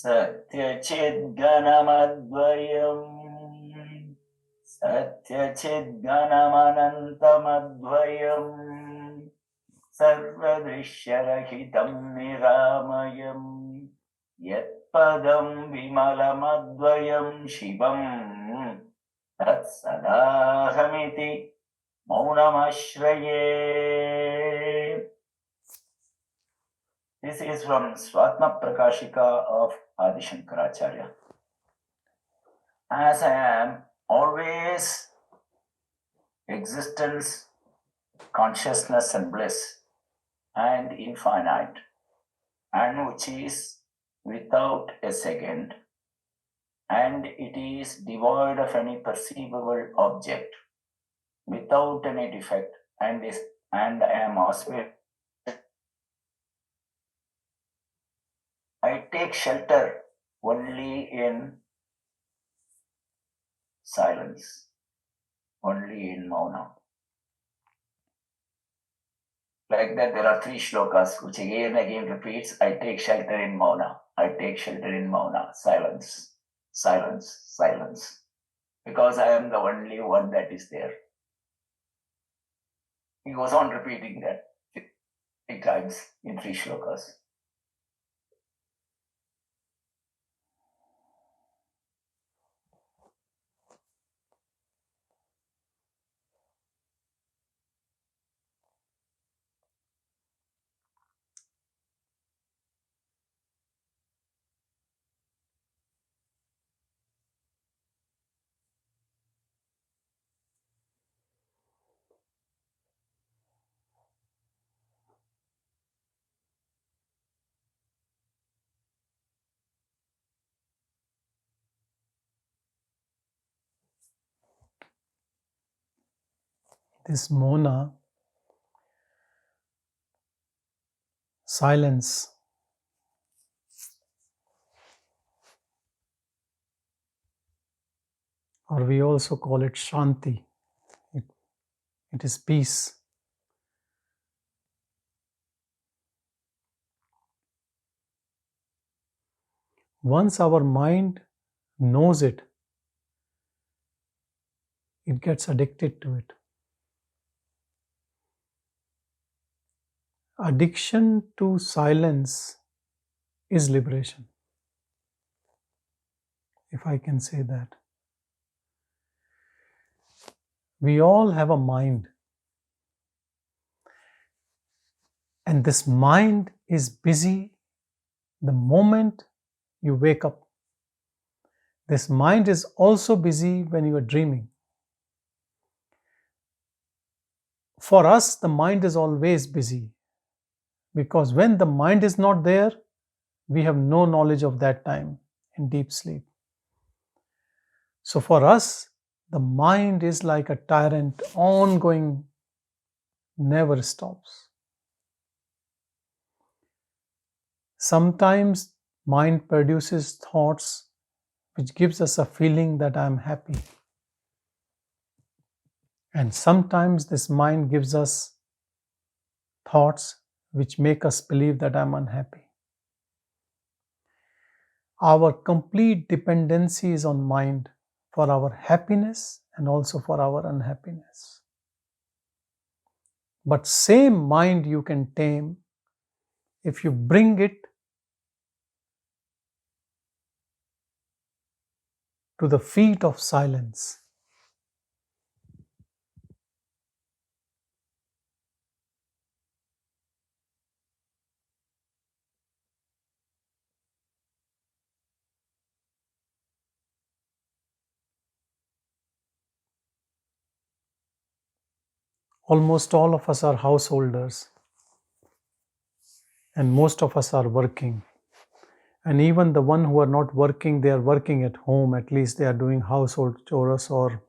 Satyachidganamadvayam Satyachidganamanantamadvayam Sarvadrishyarahitam niramayam Yatpadam vimalamadvayam shivam Tatsadāhamiti maunamashraye. This is from Swatma Prakashika of Adi Shankaracharya. As I am always existence, consciousness and bliss and infinite, and which is without a second, and it is devoid of any perceivable object, without any defect, and I am auspicious. I take shelter only in silence, only in mauna. Like that, there are 3 shlokas which again and again repeats, I take shelter in mauna, I take shelter in mauna, silence, silence, silence. Because I am the only one that is there. He goes on repeating that 3 times in 3 shlokas. This mona, silence, or we also call it shanti. It is peace. Once our mind knows it, it gets addicted to it. Addiction to silence is liberation, if I can say that. We all have a mind, and this mind is busy the moment you wake up. This mind is also busy when you are dreaming. For us, the mind is always busy, because when the mind is not there, we have no knowledge of that time in deep sleep. So for us, the mind is like a tyrant, ongoing, never stops. Sometimes mind produces thoughts which gives us a feeling that I am happy. And sometimes this mind gives us thoughts which make us believe that I am unhappy. Our complete dependency is on mind for our happiness and also for our unhappiness. But same mind you can tame if you bring it to the feet of silence. Almost all of us are householders, and most of us are working. And even the one who are not working, they are working at home. At least they are doing household chores or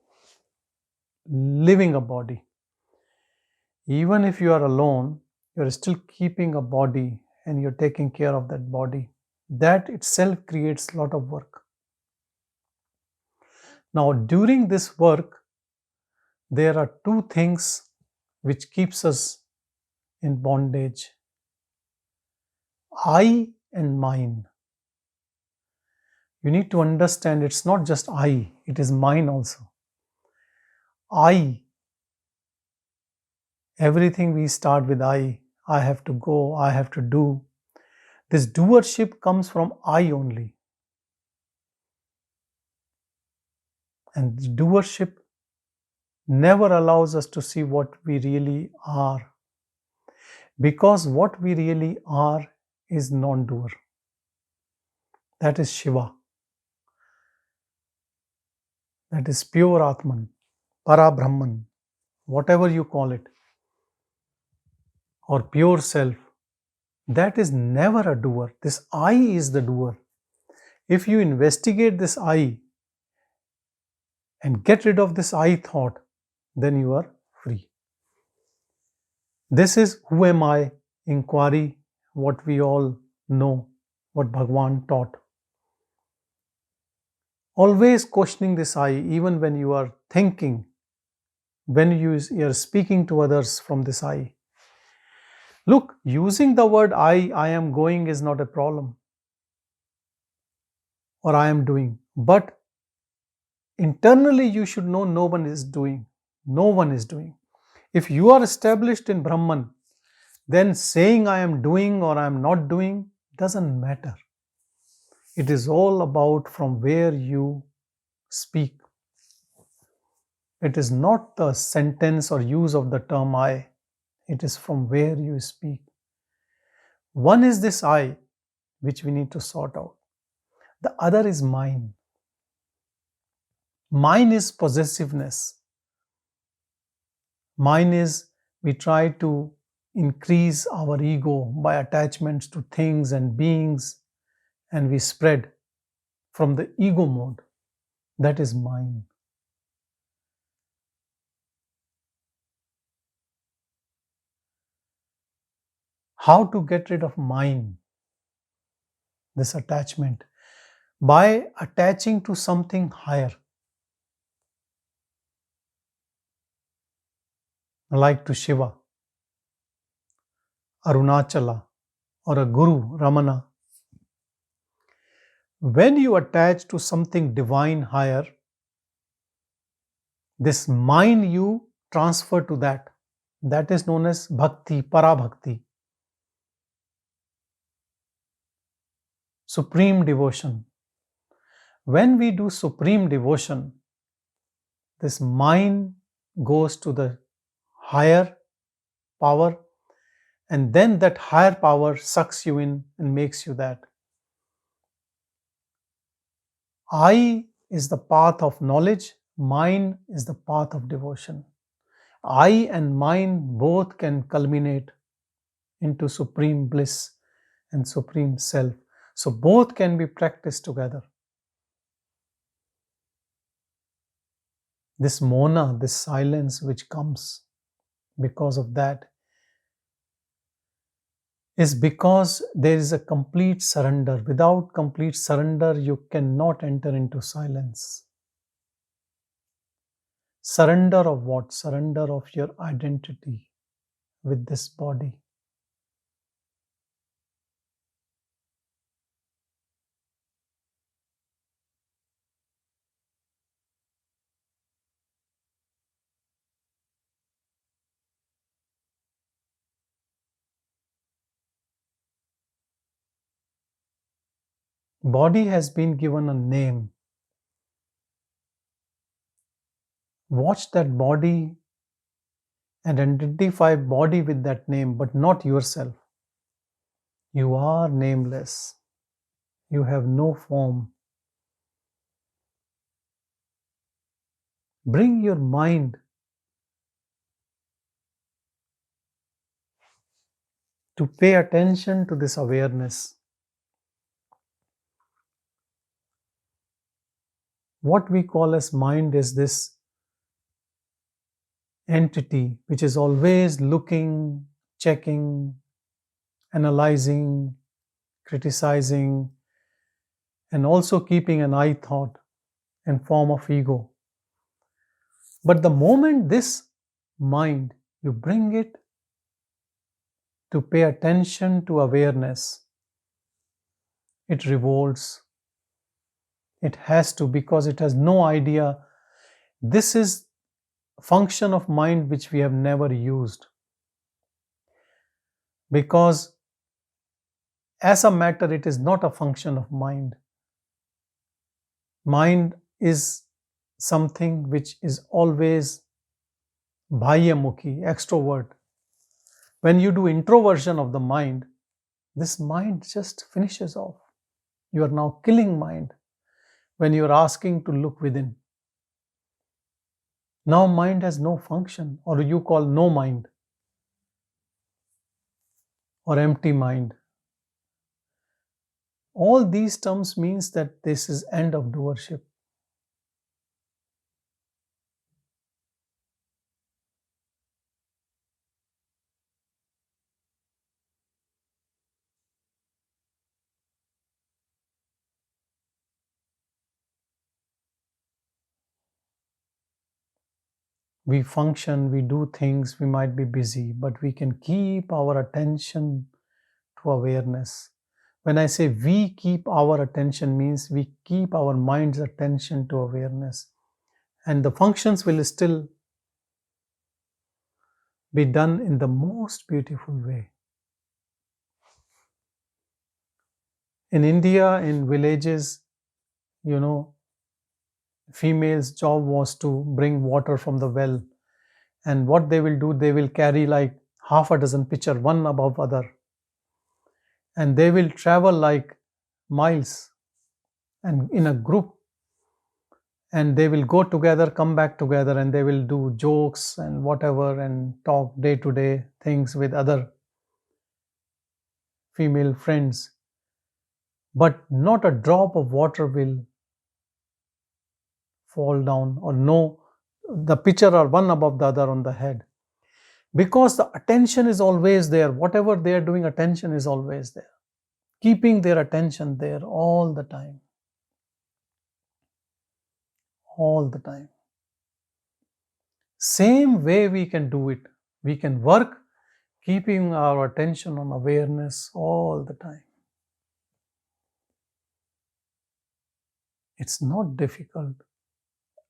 living a body. Even if you are alone, you are still keeping a body and you're taking care of that body. That itself creates a lot of work. Now, during this work, there are 2 things which keeps us in bondage: I and mine. You need to understand it's not just I, it is mine also. I, everything we start with I have to go, I have to do. This doership comes from I only. And doership never allows us to see what we really are. Because what we really are is non-doer. That is Shiva. That is pure Atman, Para-Brahman, whatever you call it, or pure self. That is never a doer. This I is the doer. If you investigate this I and get rid of this I thought, then you are free. This is who am I inquiry, what we all know, what Bhagavan taught. Always questioning this I, even when you are thinking, when you are speaking to others from this I. Look, using the word I am going is not a problem, or I am doing. But internally you should know no one is doing. No one is doing. If you are established in Brahman, then saying I am doing or I am not doing doesn't matter. It is all about from where you speak. It is not the sentence or use of the term I. It is from where you speak. One is this I, which we need to sort out. The other is mine. Mine is possessiveness. Mine is we try to increase our ego by attachments to things and beings, and we spread from the ego mode. That is mine. How to get rid of mine, this attachment? By attaching to something higher, like to Shiva, Arunachala, or a Guru, Ramana. When you attach to something divine higher, this mind you transfer to that. That is known as bhakti, para-bhakti, supreme devotion. When we do supreme devotion, this mind goes to the higher power, and then that higher power sucks you in and makes you that. I is the path of knowledge, mine is the path of devotion. I and mine both can culminate into supreme bliss and supreme self. So both can be practiced together. This mona, this silence which comes because of that, is because there is a complete surrender. Without complete surrender, you cannot enter into silence. Surrender of what? Surrender of your identity with this body. Body has been given a name. Watch that body and identify body with that name, but not yourself. You are nameless. You have no form. Bring your mind to pay attention to this awareness. What we call as mind is this entity which is always looking, checking, analyzing, criticizing, and also keeping an I thought in form of ego. But the moment this mind, you bring it to pay attention to awareness, it revolts, It has to, because it has no idea. This is a function of mind which we have never used. Because as a matter, it is not a function of mind. Mind is something which is always bahyamukhi, extrovert. When you do introversion of the mind, this mind just finishes off. You are now killing mind when you are asking to look within. Now mind has no function, or you call no mind or empty mind. All these terms means that this is end of doership. We function, we do things, we might be busy, but we can keep our attention to awareness. When I say we keep our attention, means we keep our mind's attention to awareness. And the functions will still be done in the most beautiful way. In India, in villages, females' job was to bring water from the well. And what they will do, they will carry like half a dozen pitcher, one above other. And they will travel like miles and in a group. And they will go together, come back together, and they will do jokes and whatever and talk day-to-day things with other female friends. But not a drop of water will fall down, or no, the pitcher are one above the other on the head. Because the attention is always there. Whatever they are doing, attention is always there. Keeping their attention there all the time. All the time. Same way we can do it. We can work keeping our attention on awareness all the time. It's not difficult.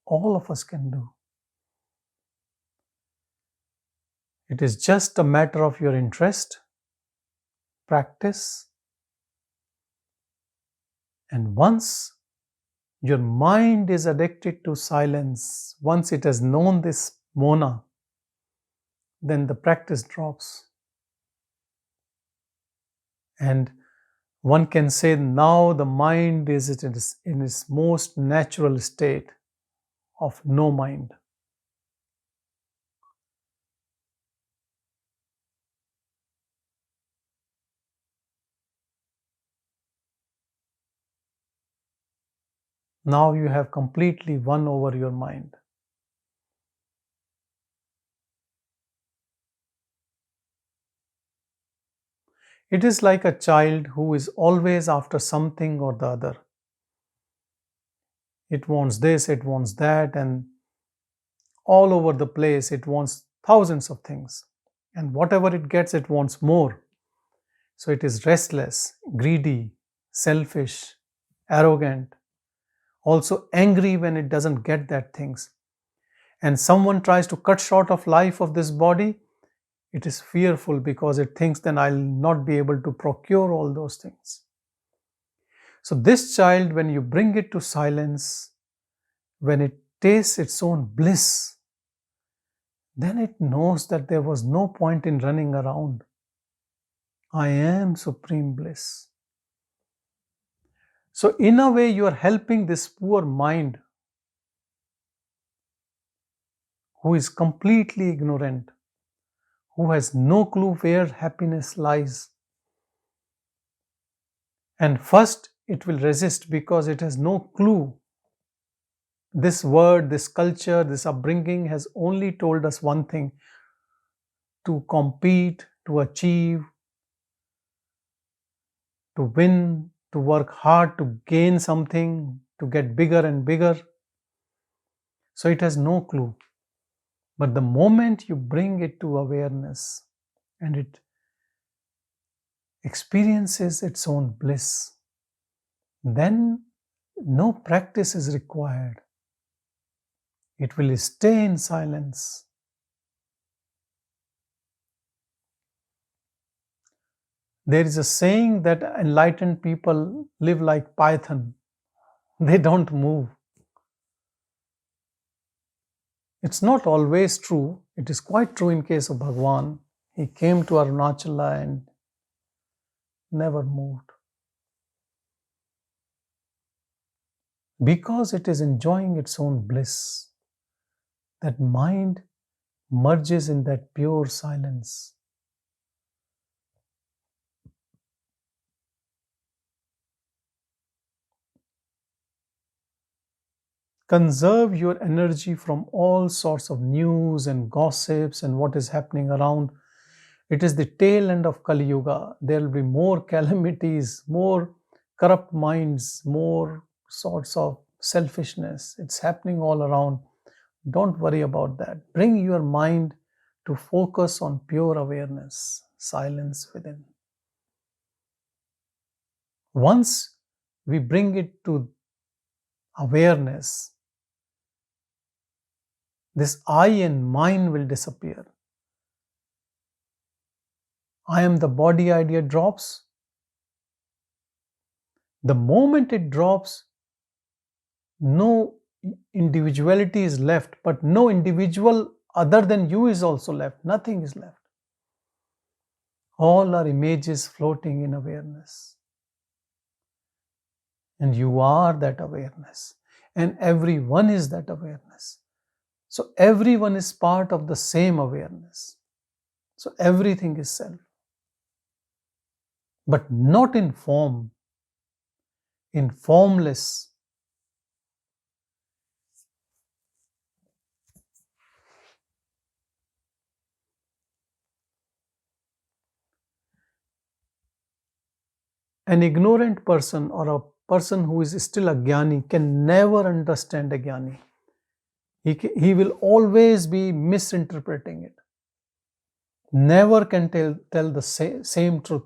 All of us can do. It is just a matter of your interest, practice, and once your mind is addicted to silence, once it has known this mona, then the practice drops. And one can say now the mind is in its most natural state of no mind. Now you have completely won over your mind. It is like a child who is always after something or the other. It wants this, it wants that, and all over the place it wants thousands of things. And whatever it gets, it wants more. So it is restless, greedy, selfish, arrogant, also angry when it doesn't get that things. And someone tries to cut short of life of this body, it is fearful because it thinks then I'll not be able to procure all those things. So this child, when you bring it to silence, when it tastes its own bliss, then it knows that there was no point in running around. I am supreme bliss. So in a way, you are helping this poor mind who is completely ignorant, who has no clue where happiness lies. And first, it will resist because it has no clue. This word, this culture, this upbringing has only told us one thing: to compete, to achieve, to win, to work hard, to gain something, to get bigger and bigger. So it has no clue. But the moment you bring it to awareness and it experiences its own bliss, then No practice is required. It will stay in silence. There is a saying that enlightened people live like python. They don't move. It's not always true. It is quite true in case of Bhagavan. He came to Arunachala and never moved. Because it is enjoying its own bliss. That mind merges in that pure silence. Conserve your energy from all sorts of news and gossips and what is happening around. It is the tail end of Kali Yuga. There will be more calamities, more corrupt minds, more sorts of selfishness. It's happening all around. Don't worry about that. Bring your mind to focus on pure awareness, silence within. Once we bring it to awareness, this I and mine will disappear. I am the body idea drops. The moment it drops, no individuality is left, but no individual other than you is also left. Nothing is left. All are images floating in awareness. And you are that awareness. And everyone is that awareness. So everyone is part of the same awareness. So everything is self. But not in form, in formless. An ignorant person or a person who is still a jnani can never understand a jnani. He will always be misinterpreting it. Never can tell the same truth.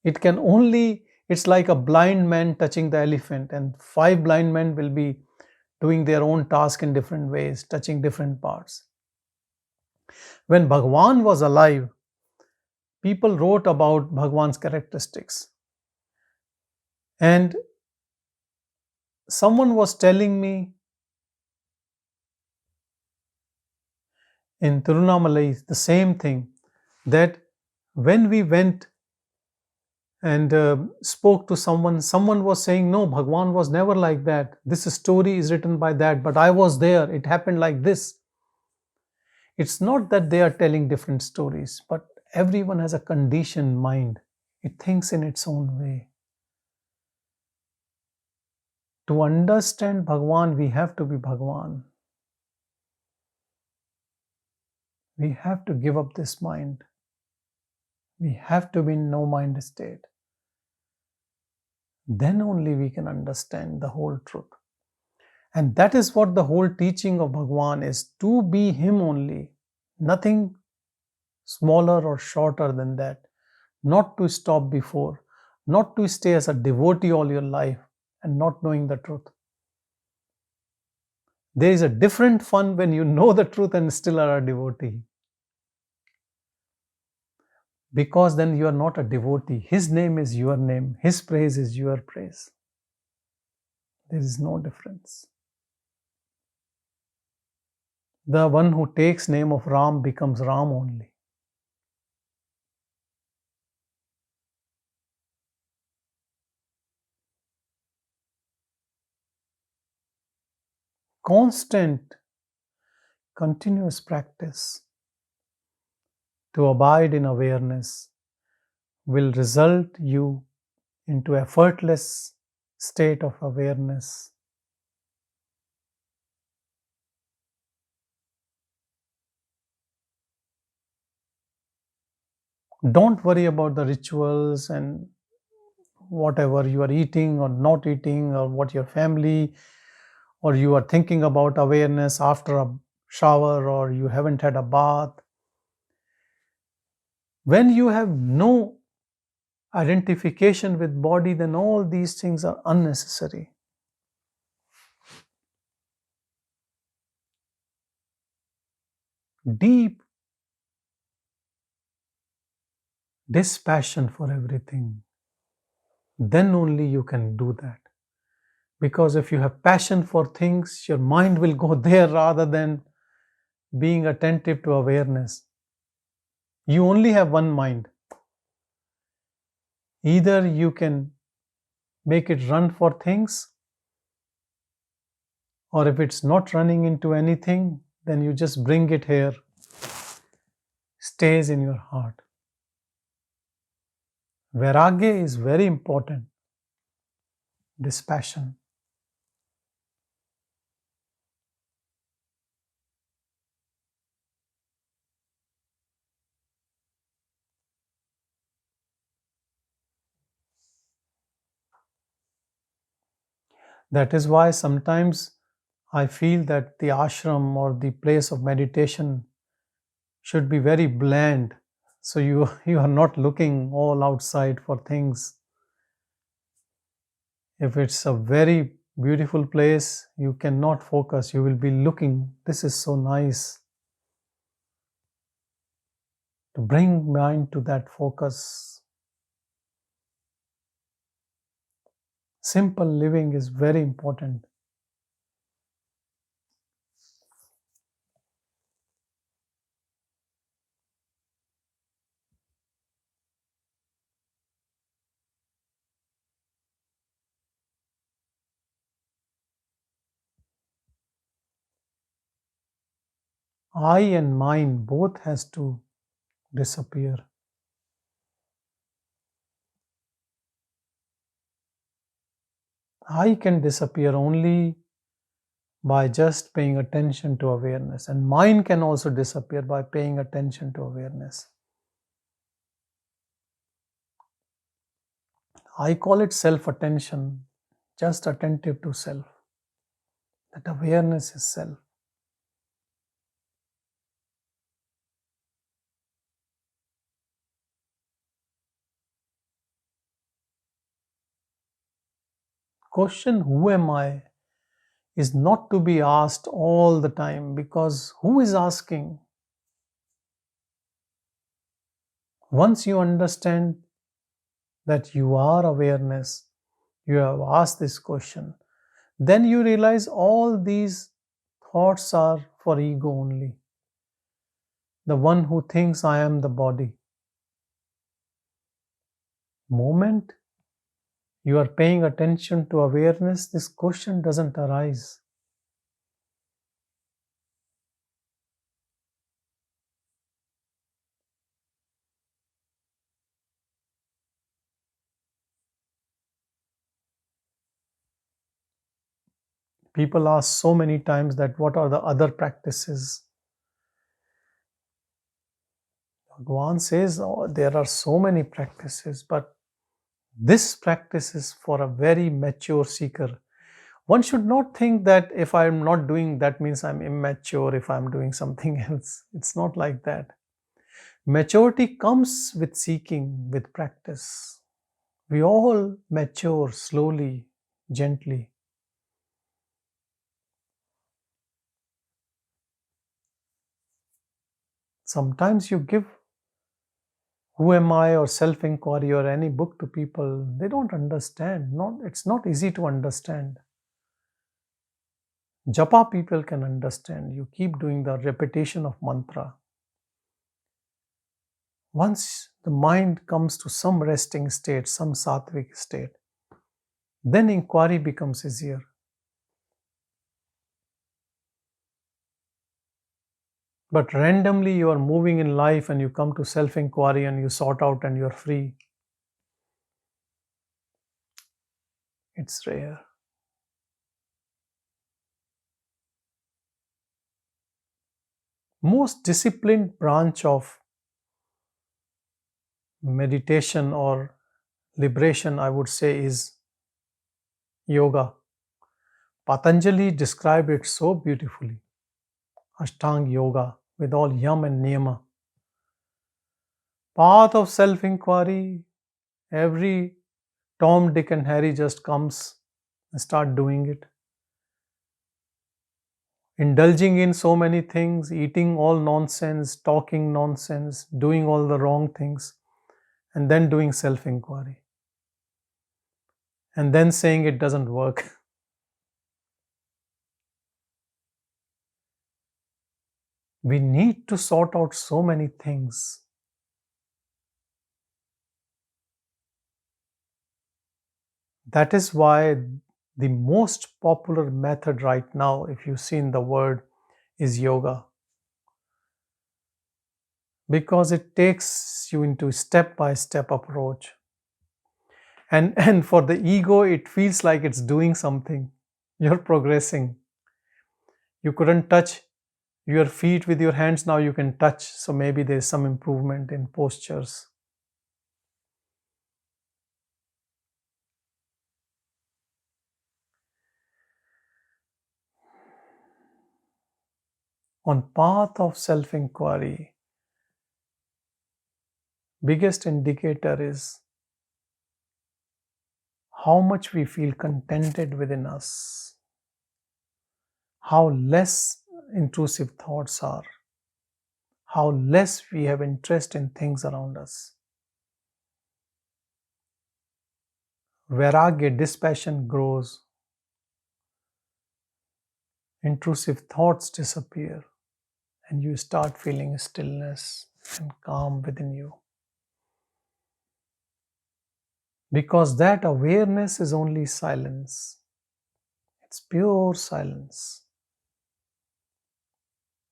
It can only, it's like a blind man touching the elephant, and 5 blind men will be doing their own task in different ways, touching different parts. When Bhagavan was alive, people wrote about Bhagavan's characteristics. And someone was telling me in Tirunamalai the same thing, that when we went and spoke to someone was saying, no, Bhagavan was never like that. This story is written by that, but I was there. It happened like this. It's not that they are telling different stories, but everyone has a conditioned mind. It thinks in its own way. To understand Bhagavan, we have to be Bhagavan. We have to give up this mind. We have to be in no mind state. Then only we can understand the whole truth. And that is what the whole teaching of Bhagavan is, to be Him only. Nothing smaller or shorter than that. Not to stop before. Not to stay as a devotee all your life and not knowing the truth. There is a different fun when you know the truth and still are a devotee. Because then you are not a devotee. His name is your name. His praise is your praise. There is no difference. The one who takes name of Ram becomes Ram only. Constant, continuous practice to abide in awareness will result you into effortless state of awareness. Don't worry about the rituals and whatever you are eating or not eating, or what your family, or you are thinking about awareness after a shower, or you haven't had a bath. When you have no identification with body, then all these things are unnecessary. deep dispassion for everything, then only you can do that. Because if you have passion for things, your mind will go there rather than being attentive to awareness. You only have one mind. Either you can make it run for things, or if it's not running into anything, then you just bring it here, stays in your heart. Vairagya is very important. Dispassion. That is why sometimes I feel that the ashram or the place of meditation should be very bland. So you are not looking all outside for things. If it's a very beautiful place, you cannot focus. You will be looking, this is so nice. To bring mind to that focus. Simple living is very important. I and mine both has to disappear. I can disappear only by just paying attention to awareness, and mine can also disappear by paying attention to awareness. I call it self-attention, just attentive to self. That awareness is self. Question, who am I, is not to be asked all the time, because who is asking? Once you understand that you are awareness, you have asked this question, then you realize all these thoughts are for ego only. The one who thinks I am the body. Moment you are paying attention to awareness, this question doesn't arise. People ask so many times that what are the other practices? Bhagavan says, oh, there are so many practices, but this practice is for a very mature seeker. One should not think that if I am not doing that means I'm immature if I'm doing something else. It's not like that. Maturity comes with seeking, with practice. We all mature slowly, gently. Sometimes you give Who Am I or self-inquiry or any book to people, they don't understand. It's not easy to understand. Japa people can understand. You keep doing the repetition of mantra. Once the mind comes to some resting state, some sattvic state, then inquiry becomes easier. But randomly you are moving in life and you come to self-inquiry and you sort out and you're free. It's rare. Most disciplined branch of meditation or liberation, I would say, is yoga. Patanjali described it so beautifully. Ashtanga yoga with all yam and niyama. Path of self-inquiry. Every Tom, Dick and Harry just comes and start doing it. indulging in so many things, eating all nonsense, talking nonsense, doing all the wrong things, and then doing self-inquiry, and then saying it doesn't work. We need to sort out so many things. That is why the most popular method right now, if you've seen the word, is yoga. Because it takes you into step-by-step approach. And for the ego, it feels like it's doing something. You're progressing. You couldn't touch your feet with your hands, now you can touch. So maybe there's some improvement in postures. On path of self-inquiry, biggest indicator is how much we feel contented within us, how less intrusive thoughts are, how less we have interest in things around us. Vairagya, dispassion grows, intrusive thoughts disappear, and you start feeling stillness and calm within you. Because that awareness is only silence. It's pure silence.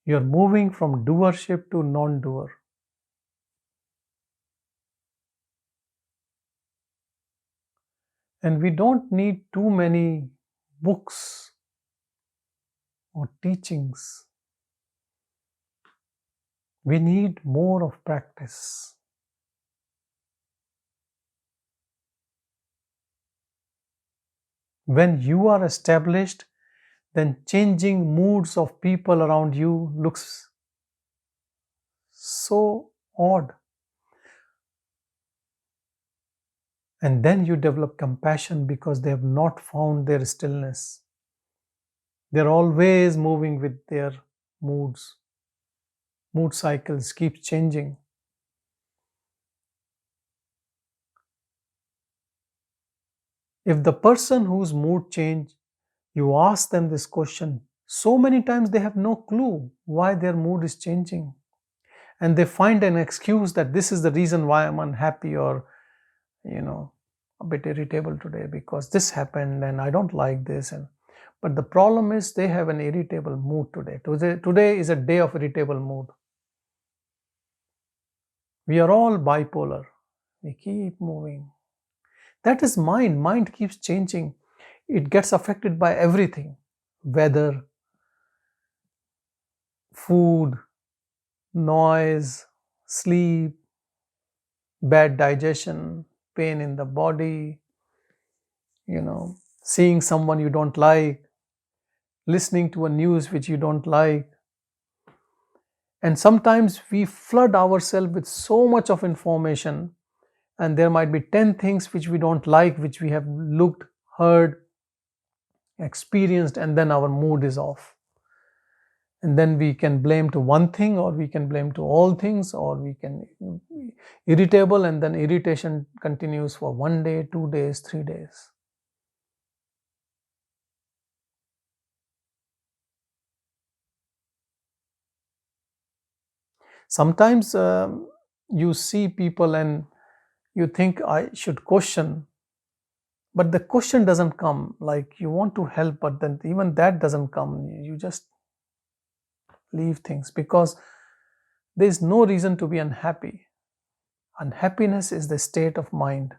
You're moving from doership to non-doer. And we don't need too many books or teachings. We need more of practice. When you are established, then changing moods of people around you looks so odd. And then you develop compassion because they have not found their stillness. They're always moving with their moods. Mood cycles keep changing. If the person whose mood change, you ask them this question, so many times they have no clue why their mood is changing. And they find an excuse that this is the reason why I'm unhappy or, a bit irritable today because this happened and I don't like this. But the problem is they have an irritable mood today. Today is a day of irritable mood. We are all bipolar. We keep moving. That is mind. Mind keeps changing. It gets affected by everything. Weather, food, noise, sleep, bad digestion, pain in the body, seeing someone you don't like, listening to a news which you don't like. And sometimes we flood ourselves with so much of information, and there might be 10 things which we don't like, which we have looked, heard, experienced, and then our mood is off. And then we can blame to one thing, or we can blame to all things, or we can irritable, and then irritation continues for 1 day, 2 days, 3 days. Sometimes you see people and you think I should question, but the question doesn't come. Like you want to help, but then even that doesn't come. You just leave things because there is no reason to be unhappy. Unhappiness is the state of mind.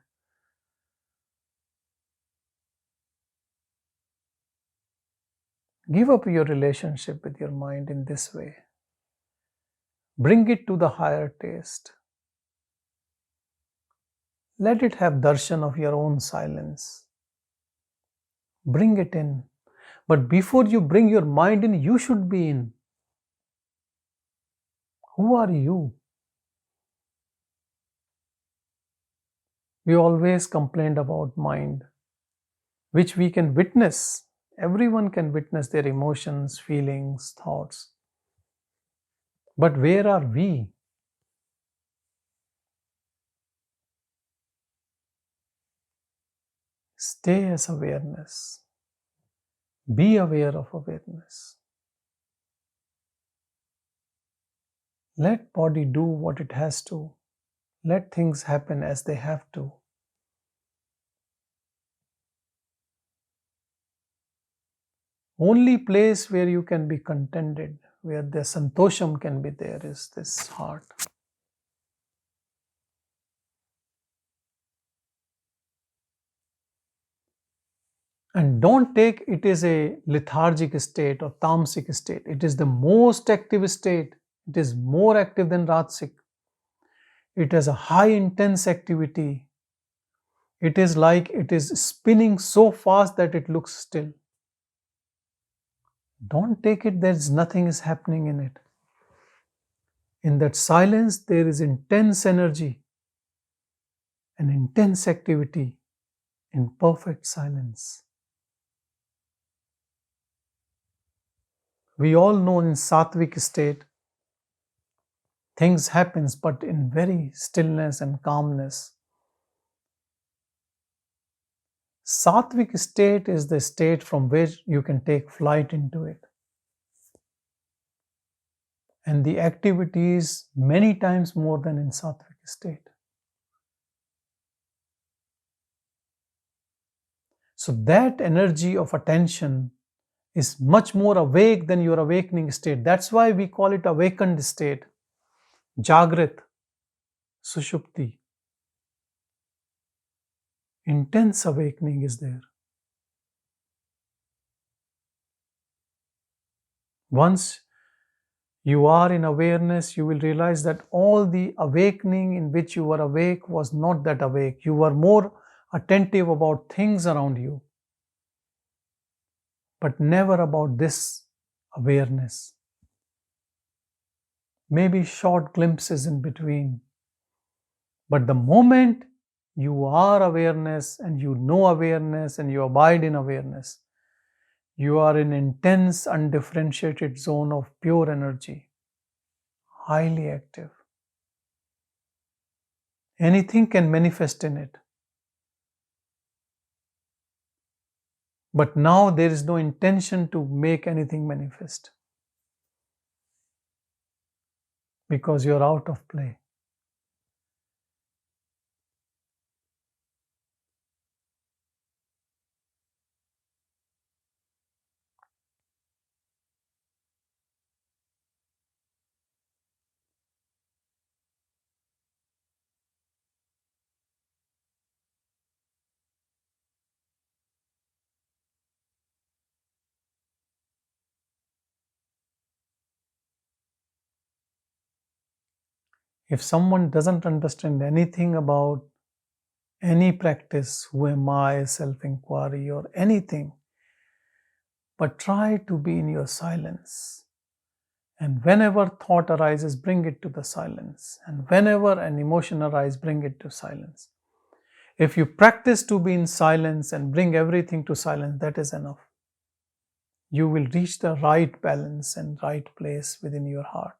Give up your relationship with your mind in this way. Bring it to the higher taste. Let it have darshan of your own silence. Bring it in. But before you bring your mind in, you should be in. Who are you? We always complained about mind, which we can witness Everyone can witness their emotions, feelings, thoughts. But where are we? Stay as awareness. Be aware of awareness. Let body do what it has to. Let things happen as they have to. Only place where you can be contented, where the santosham can be there, is this heart. And don't take it is a lethargic state or tamasic state. It is the most active state. It is more active than Rajasic. It has a high intense activity. It is like it is spinning so fast that it looks still. Don't take it that nothing is happening in it. In that silence, there is intense energy and intense activity in perfect silence. We all know in Sattvic state, things happens, but in very stillness and calmness. Sattvic state is the state from which you can take flight into it. And the activity is many times more than in Sattvic state. So that energy of attention is much more awake than your awakening state. That's why we call it awakened state. Jagrit, Sushupti. Intense awakening is there. Once you are in awareness, you will realize that all the awakening in which you were awake was not that awake. You were more attentive about things around you, but never about this awareness. Maybe short glimpses in between. But the moment you are awareness and you know awareness and you abide in awareness, you are in intense, undifferentiated zone of pure energy, highly active. Anything can manifest in it. But now there is no intention to make anything manifest because you're out of play. If someone doesn't understand anything about any practice, who am I, self-inquiry or anything, but try to be in your silence. And whenever thought arises, bring it to the silence. And whenever an emotion arises, bring it to silence. If you practice to be in silence and bring everything to silence, that is enough. You will reach the right balance and right place within your heart.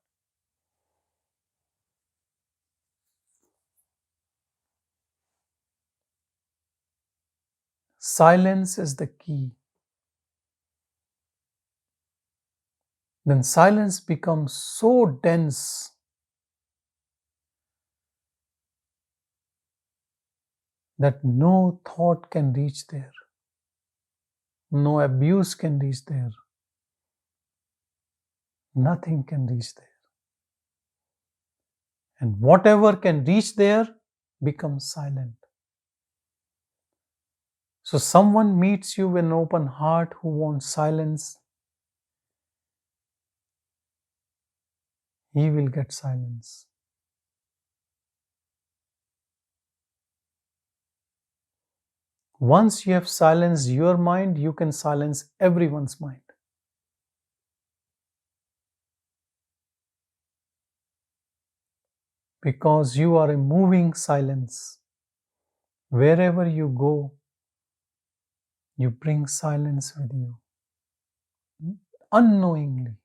Silence is the key. Then silence becomes so dense that no thought can reach there. No abuse can reach there. Nothing can reach there. And whatever can reach there becomes silent. So someone meets you with an open heart who wants silence, he will get silence. Once you have silenced your mind, you can silence everyone's mind. Because you are a moving silence. Wherever you go, you bring silence with you. unknowingly.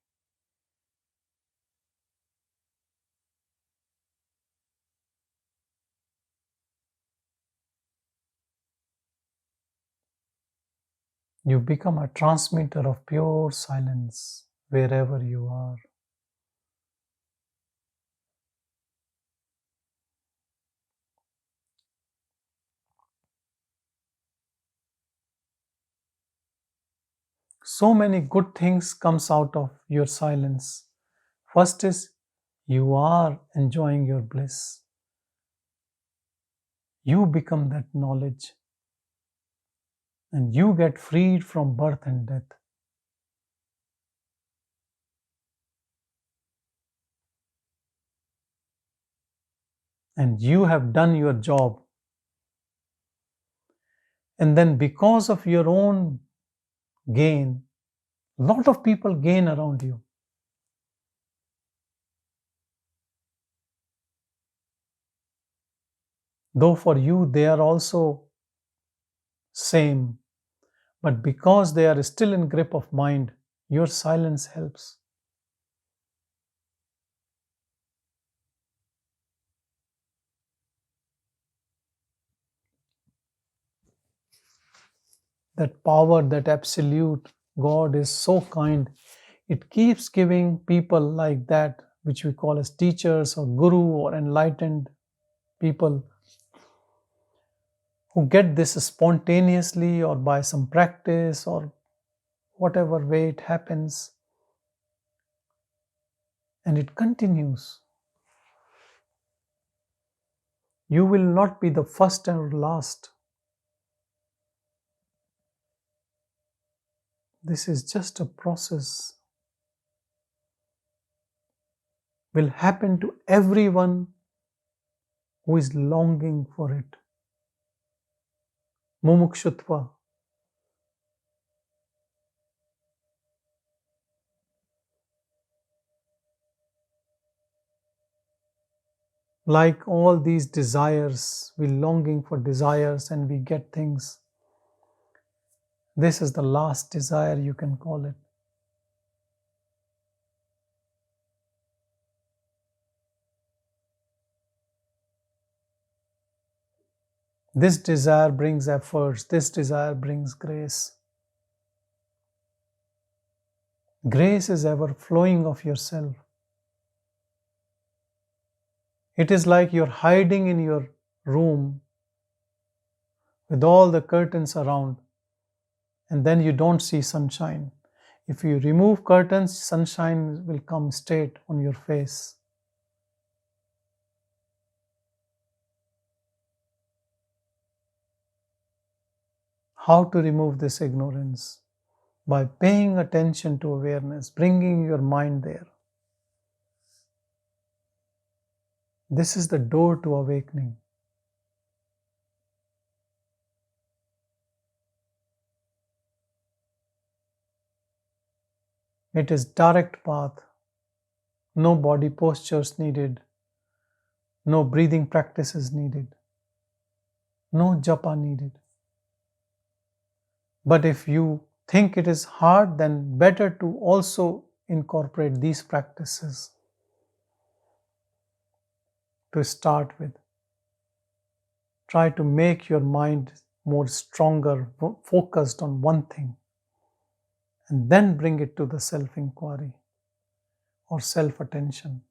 You become a transmitter of pure silence wherever you are. So many good things comes out of your silence. First is you are enjoying your bliss. You become that knowledge and you get freed from birth and death. And you have done your job. And then because of your own gain, a lot of people gain around you. Though for you they are also same, but because they are still in grip of mind, your silence helps. That power, that absolute God is so kind. It keeps giving people like that, which we call as teachers or guru or enlightened people, who get this spontaneously or by some practice or whatever way it happens, and it continues. You will not be the first or last. This is just a process. Will happen to everyone who is longing for it. Mumukshutva. Like all these desires, we longing for desires and we get things. This is the last desire, you can call it. This desire brings efforts. This desire brings grace. Grace is ever flowing of yourself. It is like you're hiding in your room with all the curtains around, and then you don't see sunshine. If you remove curtains, sunshine will come straight on your face. How to remove this ignorance? By paying attention to awareness, bringing your mind there. This is the door to awakening. It is direct path. No body postures needed. No breathing practices needed. No japa needed. But if you think it is hard, then better to also incorporate these practices to start with. Try to make your mind more stronger, focused on one thing, and then bring it to the self-inquiry or self-attention.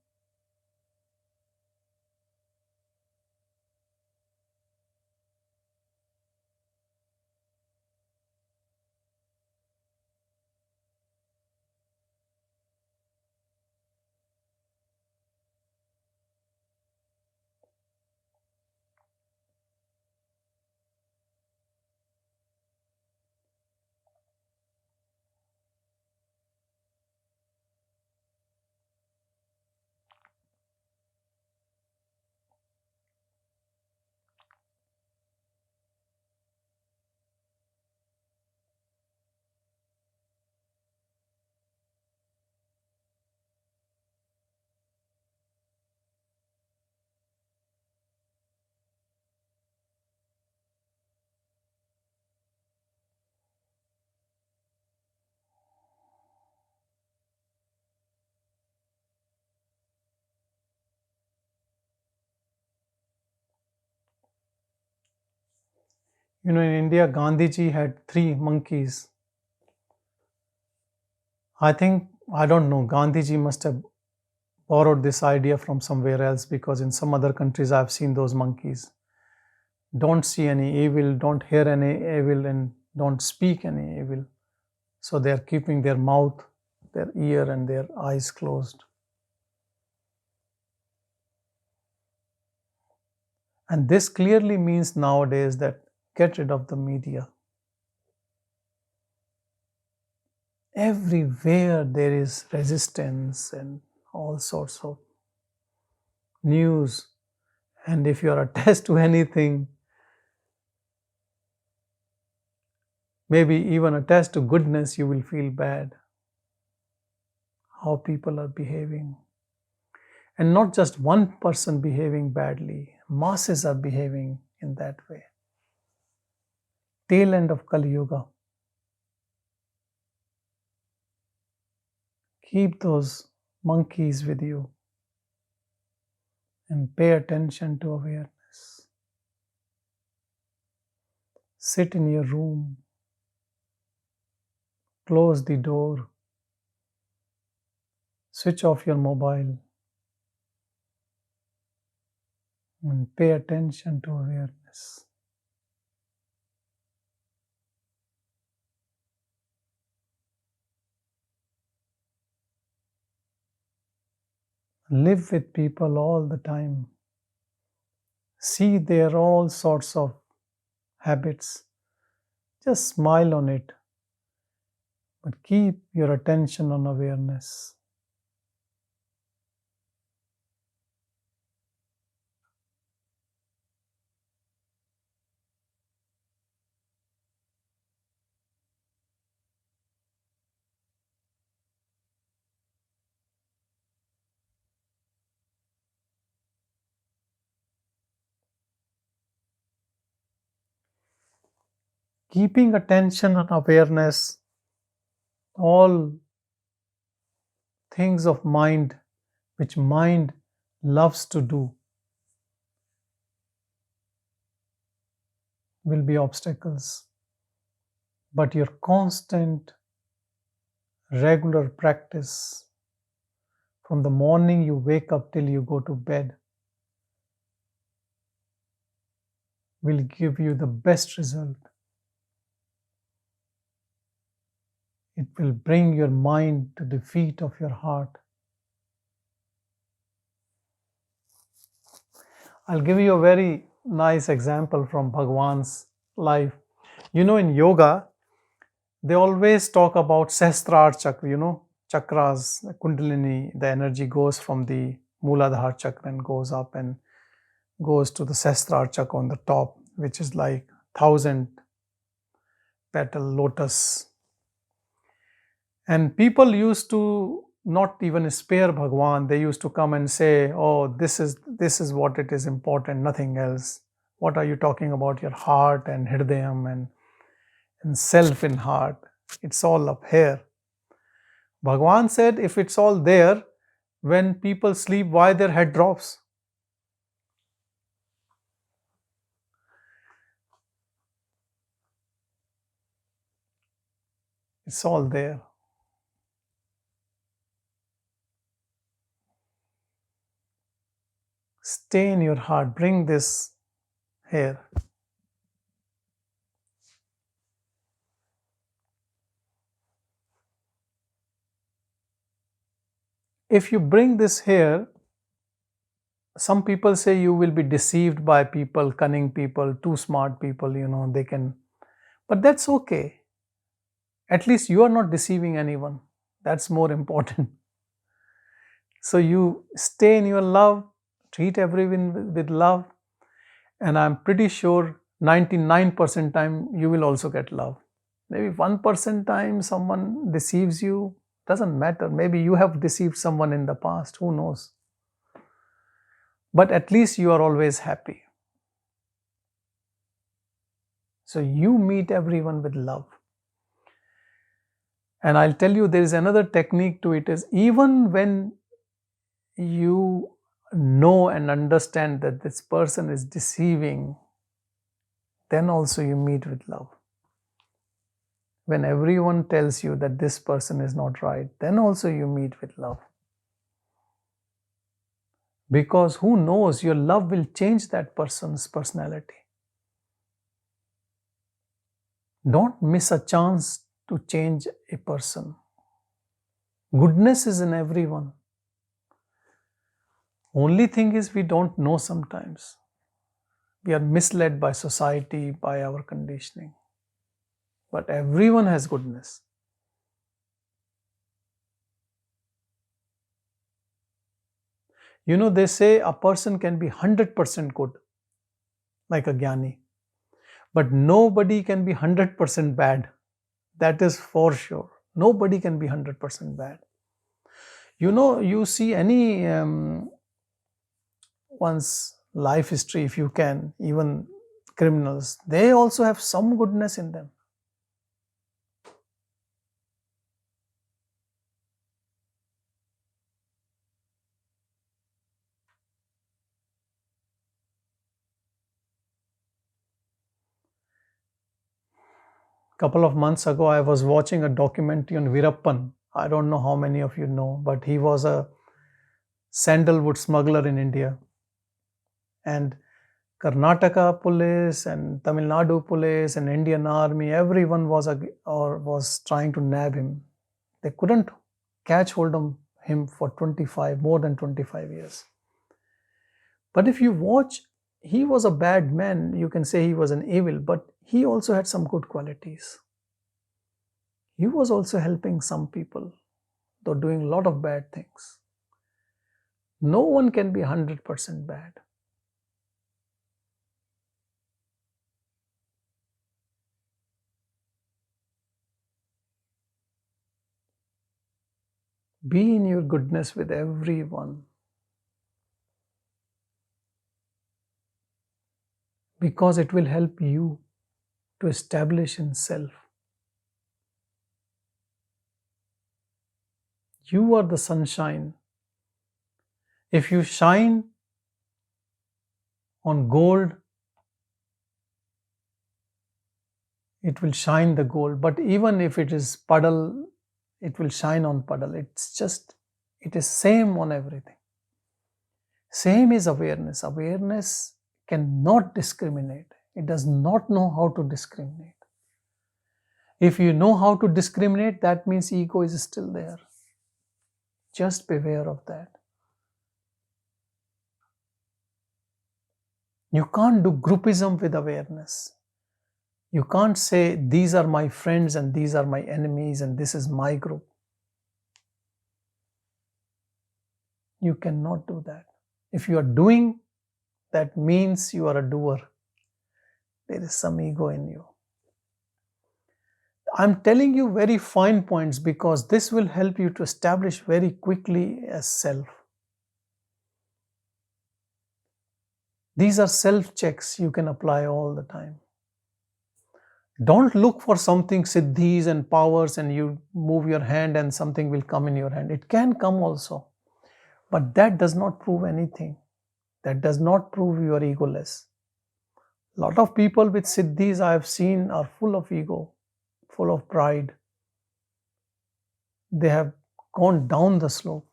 In India, Gandhiji had 3 monkeys. I don't know, Gandhiji must have borrowed this idea from somewhere else, because in some other countries I've seen those monkeys. Don't see any evil, don't hear any evil, and don't speak any evil. So they are keeping their mouth, their ear, and their eyes closed. And this clearly means nowadays that get rid of the media. Everywhere there is resistance and all sorts of news. And if you are attached to anything, maybe even attached to goodness, you will feel bad how people are behaving. And not just one person behaving badly, masses are behaving in that way. Tail end of Kali Yuga. Keep those monkeys with you and pay attention to awareness. Sit in your room, close the door, switch off your mobile, and pay attention to awareness. Live with people all the time. See their all sorts of habits. Just smile on it, but keep your attention on awareness. Keeping attention and awareness, all things of mind which mind loves to do, will be obstacles. But your constant, regular practice, from the morning you wake up till you go to bed, will give you the best result. It will bring your mind to the feet of your heart. I'll give you a very nice example from Bhagavan's life. In yoga, they always talk about Sahasrara chakra, chakras, Kundalini, the energy goes from the Mooladhara chakra and goes up and goes to the Sahasrara chakra on the top, which is like 1,000 petal lotus. And people used to not even spare Bhagavan. They used to come and say, oh, this is what it is important, nothing else. What are you talking about? Your heart and Hridayam and self in heart. It's all up here. Bhagavan said, if it's all there, when people sleep, why their head drops? It's all there. Stay in your heart. Bring this here. If you bring this here, some people say you will be deceived by people, cunning people, too smart people, they can. But that's okay. At least you are not deceiving anyone. That's more important. So you stay in your love, treat everyone with love, and I'm pretty sure 99% time you will also get love. Maybe 1% time someone deceives you, doesn't matter. Maybe you have deceived someone in the past, who knows? But at least you are always happy. So you meet everyone with love. And I'll tell you, there is another technique to it, is even when you know and understand that this person is deceiving, then also you meet with love. When everyone tells you that this person is not right, then also you meet with love. Because who knows, your love will change that person's personality. Don't miss a chance to change a person. Goodness is in everyone. Only thing is we don't know sometimes. We are misled by society, by our conditioning. But everyone has goodness. You know, they say a person can be 100% good, like a jnani. But nobody can be 100% bad. That is for sure. Nobody can be 100% bad. You know, you see any one's life history, if you can, even criminals, they also have some goodness in them. Couple of months ago, I was watching a documentary on Virappan. I don't know how many of you know, but he was a sandalwood smuggler in India. And Karnataka police and Tamil Nadu police and Indian army, everyone was trying to nab him. They couldn't catch hold of him for more than 25 years. But if you watch, he was a bad man. You can say he was an evil, but he also had some good qualities. He was also helping some people, though doing a lot of bad things. No one can be 100% bad. Be in your goodness with everyone. Because it will help you to establish in self. You are the sunshine. If you shine on gold, it will shine the gold. But even if it is puddle, it will shine on puddle. It is same on everything. Same is awareness. Awareness cannot discriminate. It does not know how to discriminate. If you know how to discriminate, that means ego is still there. Just beware of that. You can't do groupism with awareness. You can't say, these are my friends and these are my enemies and this is my group. You cannot do that. If you are doing, that means you are a doer. There is some ego in you. I'm telling you very fine points because this will help you to establish very quickly as self. These are self checks you can apply all the time. Don't look for something siddhis and powers and you move your hand and something will come in your hand. It can come also. But that does not prove anything. That does not prove you are egoless. A lot of people with siddhis I have seen are full of ego, full of pride. They have gone down the slope.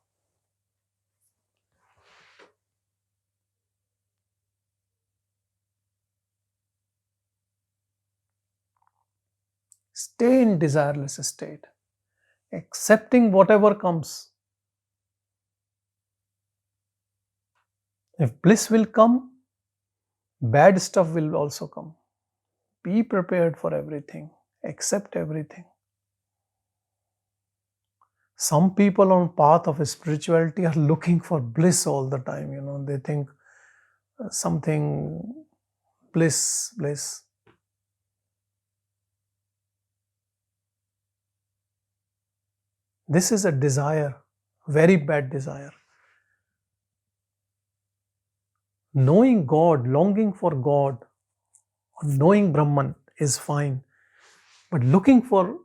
Stay in desireless state, accepting whatever comes. If bliss will come, bad stuff will also come. Be prepared for everything. Accept everything. Some people on path of spirituality are looking for bliss all the time. They think something bliss. This is a desire, very bad desire. Knowing God, longing for God, or knowing Brahman is fine. But looking for,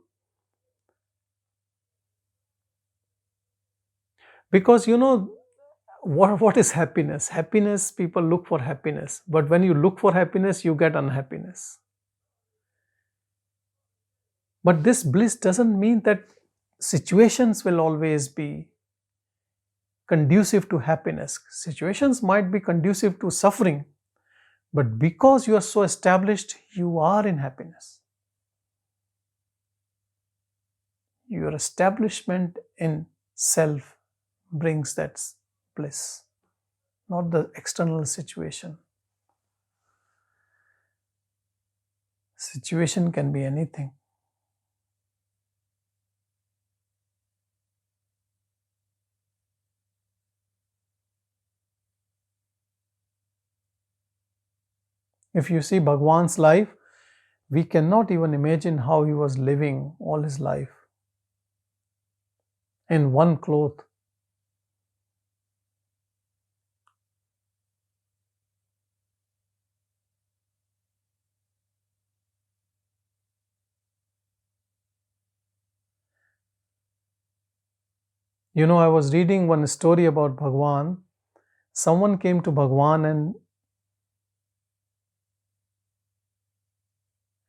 because what is happiness? Happiness, people look for happiness. But when you look for happiness, you get unhappiness. But this bliss doesn't mean that situations will always be conducive to happiness. Situations might be conducive to suffering, but because you are so established, you are in happiness. Your establishment in self brings that bliss, not the external situation. Situation can be anything. If you see Bhagavan's life, we cannot even imagine how he was living all his life in one cloth. You know, I was reading one story about Bhagavan. Someone came to Bhagavan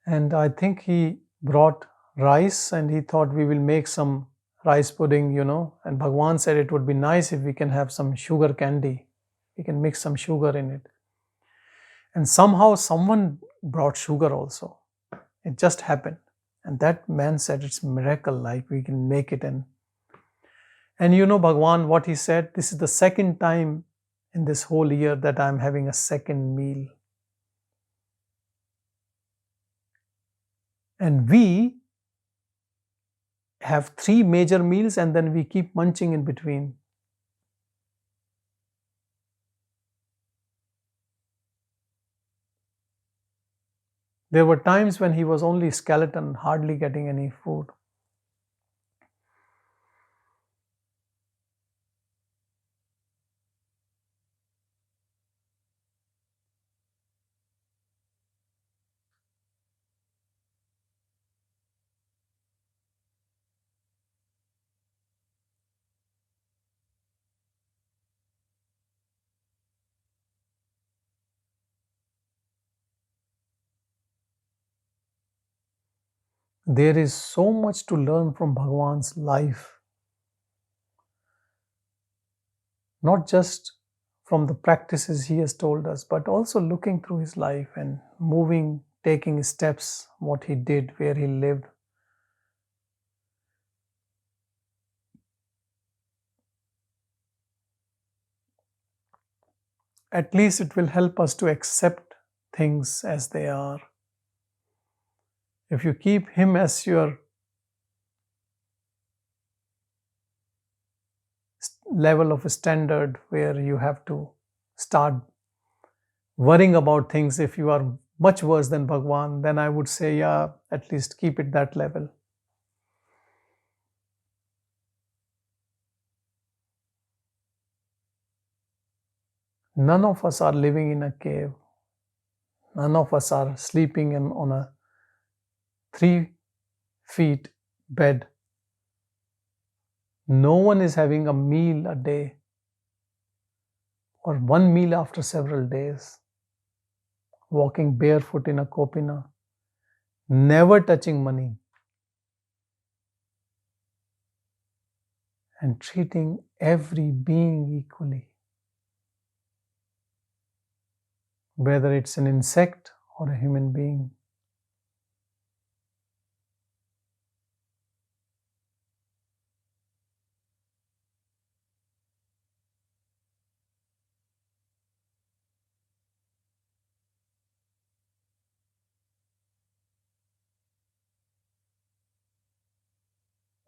and I think he brought rice and he thought we will make some rice pudding, and Bhagavan said it would be nice if we can have some sugar candy. We can mix some sugar in it. And somehow someone brought sugar also. It just happened. And that man said it's a miracle, like we can make it. And Bhagavan, what he said, this is the second time in this whole year that I'm having a second meal. And we have 3 major meals and then we keep munching in between. There were times when he was only skeleton, hardly getting any food. There is so much to learn from Bhagavan's life. Not just from the practices he has told us, but also looking through his life and moving, taking steps, what he did, where he lived. At least it will help us to accept things as they are. If you keep him as your level of standard where you have to start worrying about things, if you are much worse than Bhagavan, then I would say, yeah, at least keep it that level. None of us are living in a cave. None of us are sleeping on a 3 feet bed. No one is having a meal a day or one meal after several days, walking barefoot in a kopina, never touching money, and treating every being equally, whether it's an insect or a human being.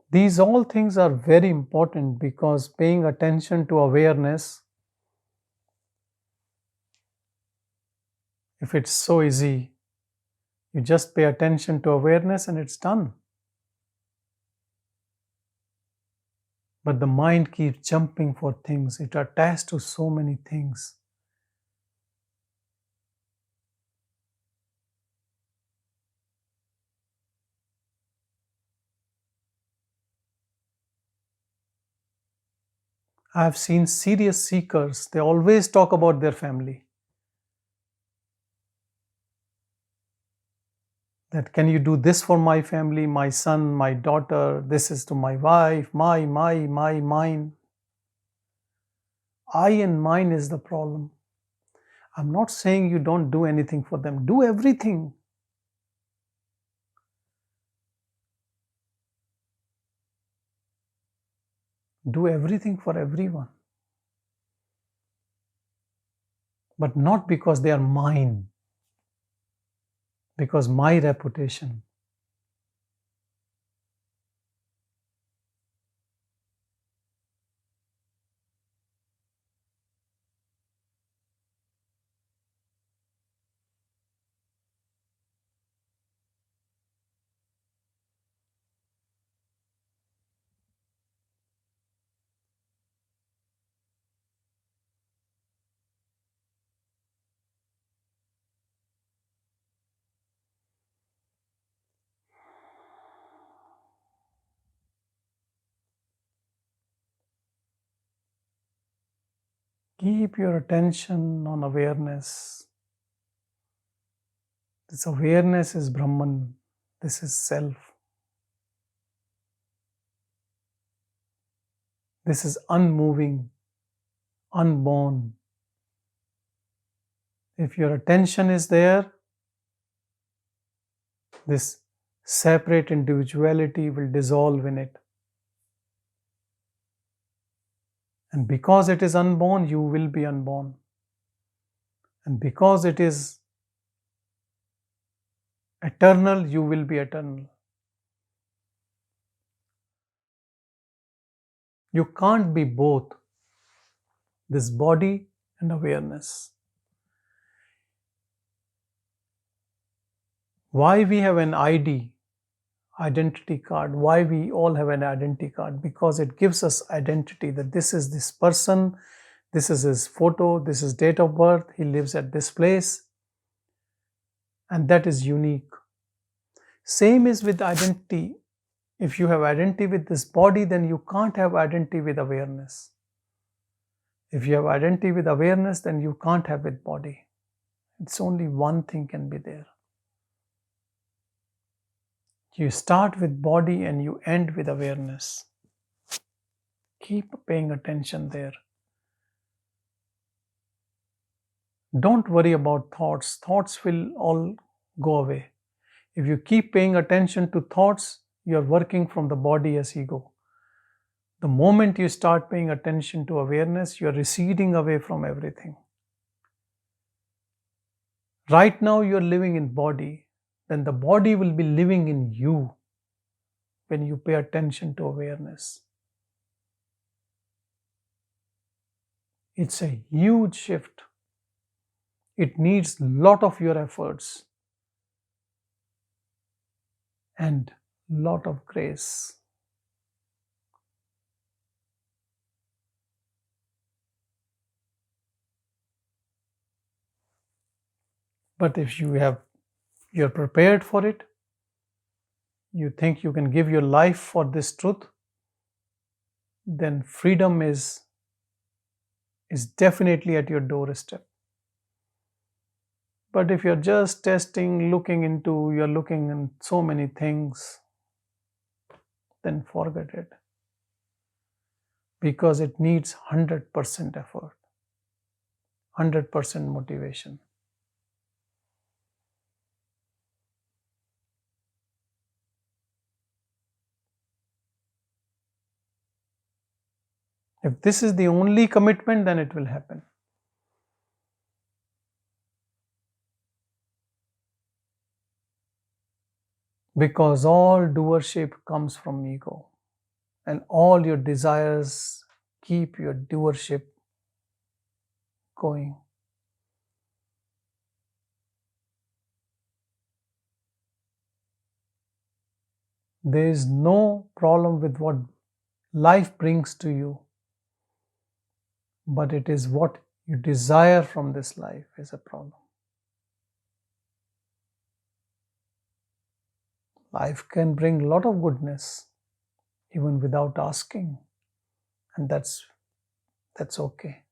These all things are very important because paying attention to awareness, if it's so easy, you just pay attention to awareness and it's done. But the mind keeps jumping for things. It attached to so many things. I have seen serious seekers, they always talk about their family. That can you do this for my family, my son, my daughter, this is to my wife, mine. I and mine is the problem. I'm not saying you don't do anything for them. Do everything. Do everything for everyone. But not because they are mine, because my reputation. Keep your attention on awareness. This awareness is Brahman. This is self. This is unmoving, unborn. If your attention is there, this separate individuality will dissolve in it. And because it is unborn, you will be unborn. And because it is eternal, you will be eternal. You can't be both, this body and awareness. Why we have an ID, identity card, why we all have an identity card? Because it gives us identity that this is this person, this is his photo, this is date of birth, he lives at this place, and that is unique. Same is with identity. If you have identity with this body, then you can't have identity with awareness. If you have identity with awareness, then you can't have with body. It's only one thing can be there. You start with body and you end with awareness. Keep paying attention there. Don't worry about thoughts. Thoughts will all go away. If you keep paying attention to thoughts, you're working from the body as ego. The moment you start paying attention to awareness, you're receding away from everything. Right now, you're living in body, then the body will be living in you when you pay attention to awareness. It's a huge shift. It needs a lot of your efforts and lot of grace. But if you're prepared for it, you think you can give your life for this truth, then freedom is definitely at your doorstep. But if you're just testing, you're looking in so many things, then forget it. Because it needs 100% effort, 100% motivation. If this is the only commitment, then it will happen. Because all doership comes from ego, and all your desires keep your doership going. There is no problem with what life brings to you, but it is what you desire from this life is a problem. Life can bring a lot of goodness even without asking, and that's okay.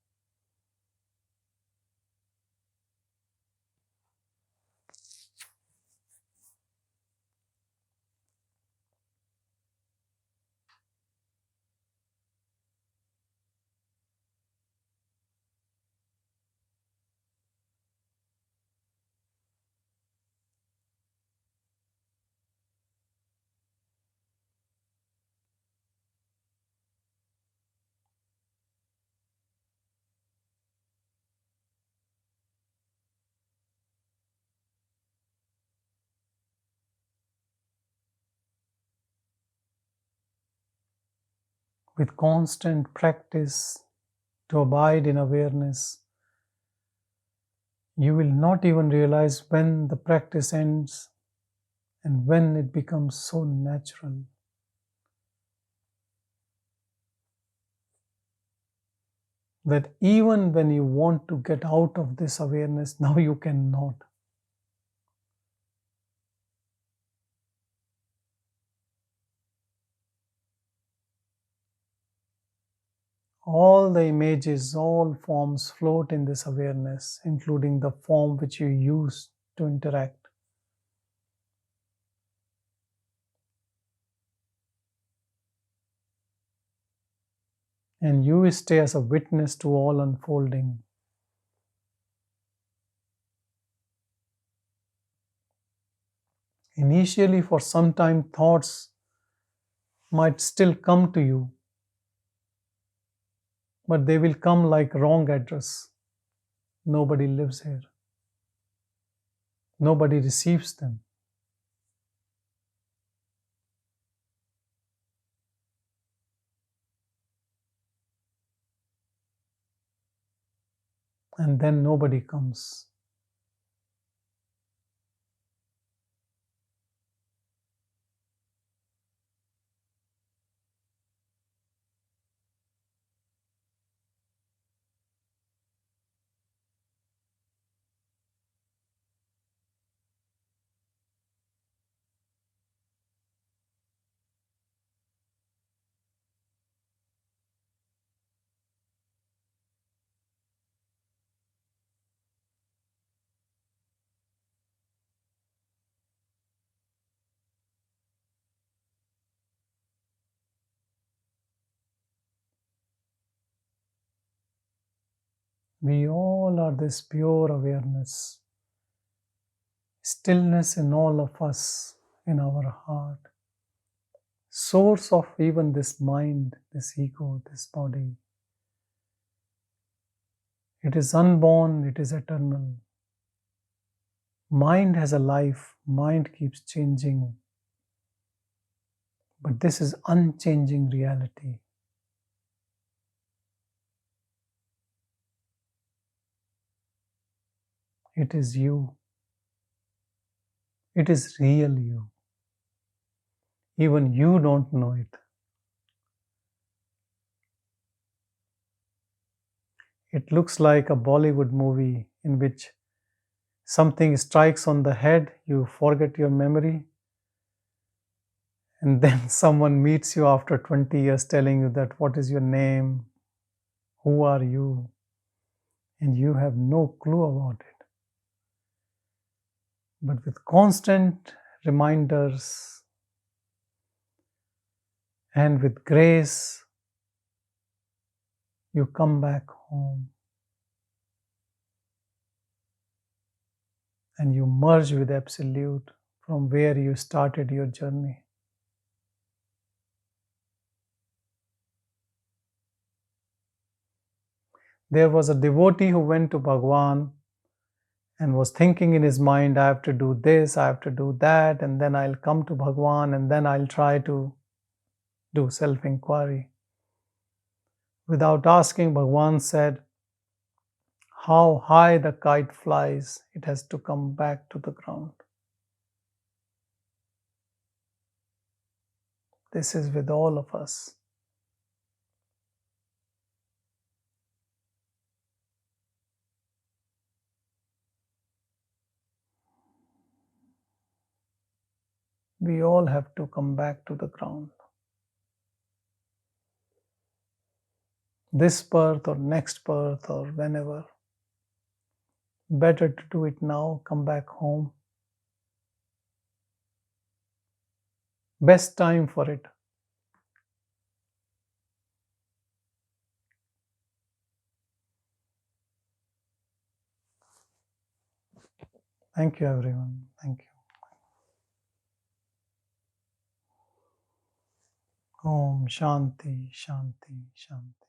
with constant practice to abide in awareness, you will not even realize when the practice ends and when it becomes so natural. That even when you want to get out of this awareness, now you cannot. All the images, all forms float in this awareness, including the form which you use to interact. And you stay as a witness to all unfolding. Initially, for some time, thoughts might still come to you, but they will come like wrong address. Nobody lives here. Nobody receives them. And then nobody comes. We all are this pure awareness, stillness in all of us, in our heart, source of even this mind, this ego, this body. It is unborn, it is eternal. Mind has a life, mind keeps changing, but this is unchanging reality. It is you. It is real you. Even you don't know it. It looks like a Bollywood movie in which something strikes on the head, you forget your memory, and then someone meets you after 20 years telling you that what is your name, who are you, and you have no clue about it. But with constant reminders and with grace, you come back home and you merge with Absolute from where you started your journey. There was a devotee who went to Bhagavan and was thinking in his mind, I have to do this, I have to do that, and then I'll come to Bhagavan and then I'll try to do self-inquiry. Without asking, Bhagavan said, how high the kite flies, it has to come back to the ground. This is with all of us. We all have to come back to the ground. This birth or next birth or whenever. Better to do it now, come back home. Best time for it. Thank you, everyone. Thank you. Om Shanti, Shanti, Shanti.